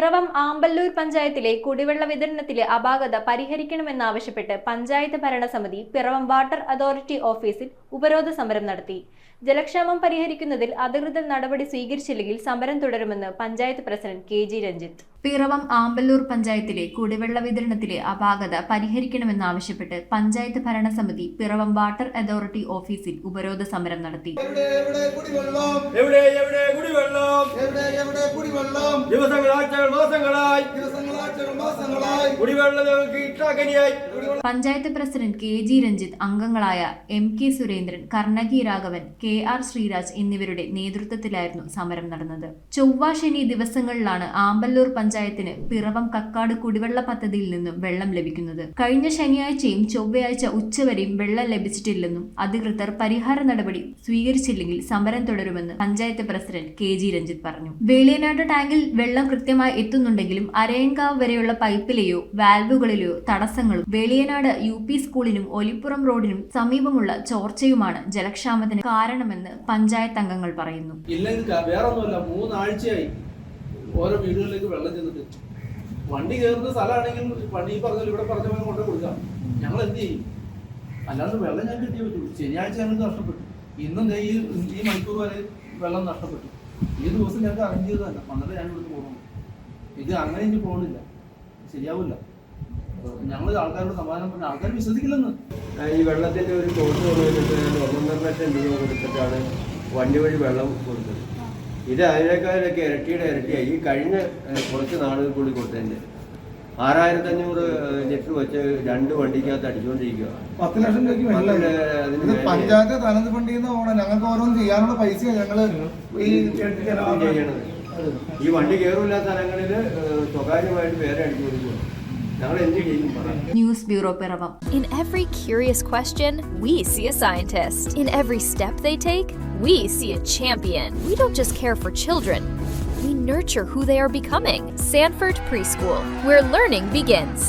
പിറവം ആമ്പല്ലൂർ പഞ്ചായത്തിലെ കുടിവെള്ള വിതരണത്തിലെ അപാകത പരിഹരിക്കണമെന്നാവശ്യപ്പെട്ട് പഞ്ചായത്ത് ഭരണസമിതി പിറവം വാട്ടർ അതോറിറ്റി ഓഫീസിൽ ഉപരോധ സമരം നടത്തി. ജലക്ഷാമം പരിഹരിക്കുന്നതിൽ അധികൃതർ നടപടി സ്വീകരിച്ചില്ലെങ്കിൽ സമരം തുടരുമെന്ന് പഞ്ചായത്ത് പ്രസിഡന്റ് കെ.ജി. രഞ്ജിത്ത്. പിറവം ആമ്പല്ലൂർ പഞ്ചായത്തിലെ കുടിവെള്ള വിതരണത്തിലെ അപാകത പരിഹരിക്കണമെന്നാവശ്യപ്പെട്ട് പഞ്ചായത്ത് ഭരണസമിതി പിറവം വാട്ടർ അതോറിറ്റി ഓഫീസിൽ ഉപരോധ സമരം നടത്തി. പഞ്ചായത്ത് പ്രസിഡന്റ് കെ.ജി. രഞ്ജിത്ത്, അംഗങ്ങളായ എം.കെ. സുരേന്ദ്രൻ, കർണകി രാഘവൻ, കെ.ആർ. ശ്രീരാജ് എന്നിവരുടെ നേതൃത്വത്തിലായിരുന്നു സമരം നടന്നത്. ചൊവ്വ ശനി ദിവസങ്ങളിലാണ് ആമ്പല്ലൂർ പഞ്ചായത്തിന് പിറവം കക്കാട് കുടിവെള്ള പദ്ധതിയിൽ നിന്നും വെള്ളം ലഭിക്കുന്നത്. കഴിഞ്ഞ ശനിയാഴ്ചയും ചൊവ്വയാഴ്ച ഉച്ചവരെയും വെള്ളം ലഭിച്ചിട്ടില്ലെന്നും അധികൃതർ പരിഹാര നടപടി സ്വീകരിച്ചില്ലെങ്കിൽ സമരം തുടരുമെന്ന് പഞ്ചായത്ത് പ്രസിഡന്റ് കെ.ജി. രഞ്ജിത്ത് പറഞ്ഞു. വേളിയനാട് ടാങ്കിൽ വെള്ളം കൃത്യമായി എത്തുന്നുണ്ടെങ്കിലും അരയൻകാവ് വരെയുള്ള പൈപ്പിലെയോ വാൽവുകളിലെയോ തടസ്സങ്ങളും വേളിയനാട് UP സ്കൂളിനും ഒലിപ്പുറം റോഡിനും സമീപമുള്ള ചോർച്ചയുമാണ് ജലക്ഷാമത്തിന് കാരണമെന്ന് പഞ്ചായത്ത് അംഗങ്ങൾ പറയുന്നു. ഇല്ലെങ്കിൽ വേറൊന്നുമല്ല, 3 ആഴ്ചയായി ഓരോ വീടുകളിലേക്ക് വെള്ളം ചെന്നിട്ട് വണ്ടി കയറുന്ന സ്ഥലമാണെങ്കിൽ വണ്ടി പറഞ്ഞാൽ ഇവിടെ പറഞ്ഞ പോലെ കൊണ്ടു കൊടുക്കാം. ഞങ്ങൾ എന്ത് ചെയ്യും? അല്ലാതെ വെള്ളം ഞാൻ കിട്ടിയേ പറ്റുള്ളൂ. ശനിയാഴ്ച ഞങ്ങൾക്ക് നഷ്ടപ്പെട്ടു. ഇന്നും ഈ മണിക്കൂർ വരെ വെള്ളം നഷ്ടപ്പെട്ടു. ഈ ദിവസം ഞങ്ങൾക്ക് അറേഞ്ച് ചെയ്തതല്ല, വന്നിട്ട് ഞാൻ ഇവിടുന്ന് പോകുന്നു. ഇത് അങ്ങനെ ഇനി പോകുന്നില്ല, ശരിയാവില്ല. ഞങ്ങൾ ആൾക്കാരോട് സമാധാനം പറഞ്ഞ ആൾക്കാർ വിശ്വസിക്കില്ലെന്ന്. ഈ വെള്ളത്തിൻ്റെ ഒരു കോഴ്സ് കൊണ്ടുവന്നിട്ട് 1.5 ലക്ഷം രൂപ കൊടുത്തിട്ടാണ് വണ്ടി വഴി വെള്ളം കൊടുത്തത്. ഇത് അതിനേക്കാളൊക്കെ ഇരട്ടിയായി. ഈ കഴിഞ്ഞ കുറച്ച് നാളുകൾ കൂടി കൊടുത്തതിൻ്റെ 6500 ലിറ്റർ വെച്ച് 2 വണ്ടിക്കകത്ത് അടിച്ചുകൊണ്ടിരിക്കുക. 10 ലക്ഷം രൂപയ്ക്ക് പഞ്ചായത്ത് തനത് ഫണ്ടിൽ നിന്ന് പോകണം. ഞങ്ങൾക്ക് ഓരോന്നും ചെയ്യാനുള്ള പൈസ ഞങ്ങൾ ചെയ്യണത്. ഈ വണ്ടി കയറില്ല സ്ഥലങ്ങളിൽ സ്വകാര്യമായിട്ട് വേറെ അടിച്ചു കൊടുക്കുക. News Bureau Piravam. In every curious question, we see a scientist. In every step they take, we see a champion. We don't just care for children, we nurture who they are becoming. Sanford Preschool, where learning begins.